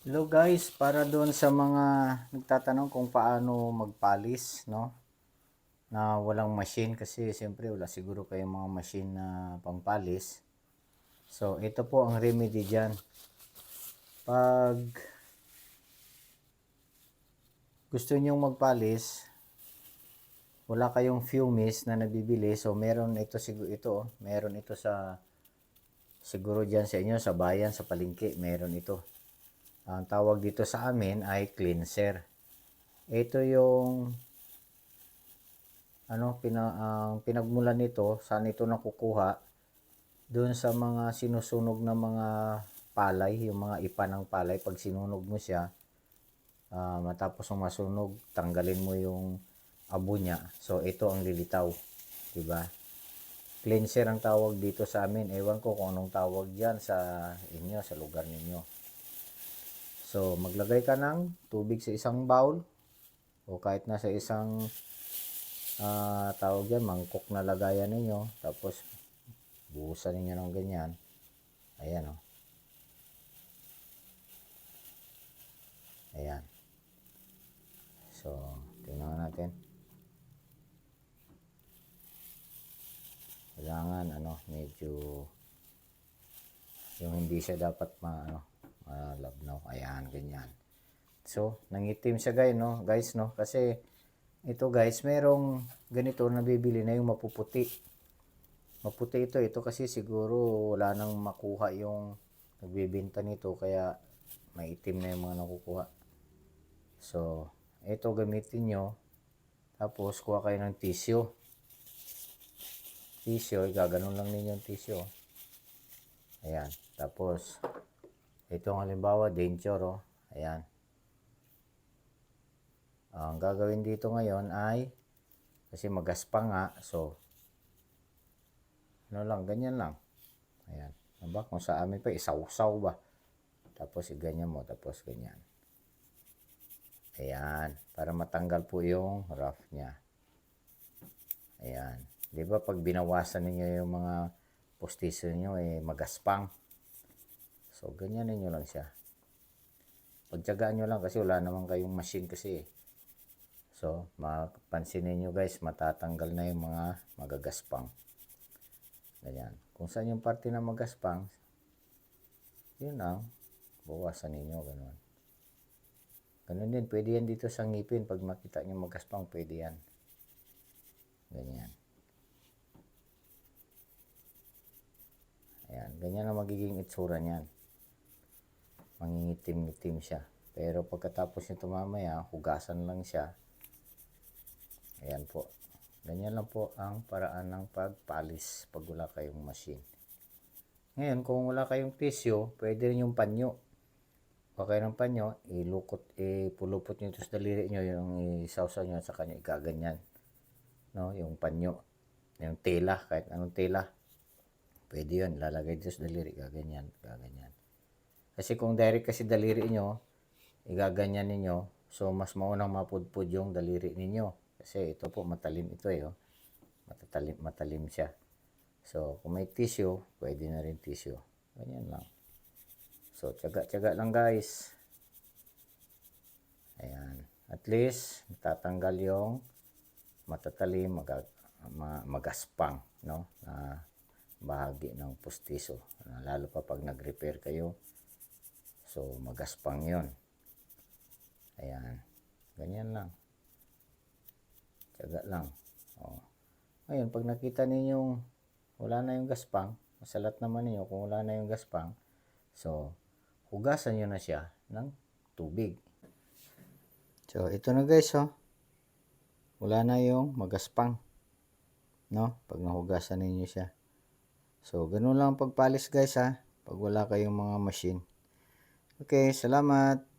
Hello guys, para doon sa mga nagtatanong kung paano magpalis, no? Na walang machine kasi siyempre wala siguro kayong mga machine na pangpalis. So, ito po ang remedy diyan. Pag gusto niyo magpalis, wala kayong fumes na nabibili, so meron ito siguro meron ito sa siguro diyan sa inyo sa bayan, sa palengke, meron ito. Ang tawag dito sa amin ay cleanser. Ito yung ang pinagmulan nito, saan ito nakukuha? Doon sa mga sinusunog na mga palay, yung mga ipa ng palay, pag sinunog mo siya, matapos ng masunog, tanggalin mo yung abo niya. So, ito ang lilitaw. Diba? Cleanser ang tawag dito sa amin. Ewan ko kung anong tawag dyan sa inyo, sa lugar ninyo. So, maglagay ka ng tubig sa isang bowl o kahit na sa isang tawag yan, mangkok na lagayan ninyo. Tapos, buhusan ninyo ng ganyan. Ayan o. Ayan. So, tingnan natin. Kailangan, medyo yung hindi siya dapat malabnaw. Ayan, ganyan. So, nangitim siya guys, no? Guys, no? Kasi, ito guys, merong ganito nabibili na yung mapuputi. Maputi ito kasi siguro wala nang makuha yung nagbibenta nito kaya maitim na yung mga nakukuha. So, ito gamitin nyo. Tapos, kuha kayo ng tissue. Tissue, gaganon lang ninyo yung tissue. Ayan. Tapos, itong halimbawa, denture, oh. Ayan. Ang gagawin dito ngayon ay, kasi magaspang nga, so, ganyan lang. Ayan. Diba? Kung sa amin pa, isaw-saw ba? Tapos, ganyan mo, tapos ganyan. Ayan. Para matanggal po yung rough niya. Ayan. Di ba pag binawasan ninyo yung mga postiso niyo magaspang. So, ganyan ninyo lang siya. Pagtyagaan nyo lang kasi wala naman kayong machine kasi. So, mapansin niyo guys, matatanggal na yung mga magagaspang. Ganyan. Kung saan yung parte na magaspang, yun lang. Bawasan ninyo, ganun. Ganun din, pwede yan dito sa ngipin. Pag makita nyo magaspang, pwede yan. Ganyan. Ayan, ganyan ang magiging itsura niyan. Mangingitim-ngitim siya. Pero pagkatapos nito mamaya, hugasan lang siya. Ayan po. Ganyan lang po ang paraan ng pagpalis pag wala kayong machine. Ngayon, kung wala kayong tissue, pwede rin yung panyo. Okay ng panyo, ipulupot nyo ito sa daliri nyo, yung isawsaw nyo sa kanya, ikaganyan. No, yung panyo. Yung tela, kahit anong tela. Pwede yun, lalagay dito sa daliri, gaganyan, gaganyan. Kasi kung direct kasi daliri nyo, igaganyan ninyo, so mas maunang mapudpud yung daliri ninyo. Kasi ito po, matalim ito oh. Matalim siya. So, kung may tissue, pwede na rin tissue. Ganyan lang. So, tiyaga-tiyaga lang guys. Ayan. At least, tatanggal yung matatalim, magaspang, no? Na bahagi ng pustiso. Lalo pa pag nag-repair kayo. So, magaspang yon. Ayan. Ganyan lang. Tiyaga lang. O. Ngayon, pag nakita ninyong wala na yung gaspang, masalat naman ninyo kung wala na yung gaspang, so, hugasan nyo na siya ng tubig. So, ito na guys, wala na yung magaspang, no? Pag nahugasan ninyo siya. So, ganun lang pagpalis guys, pag wala kayong mga machine. Okay, salamat.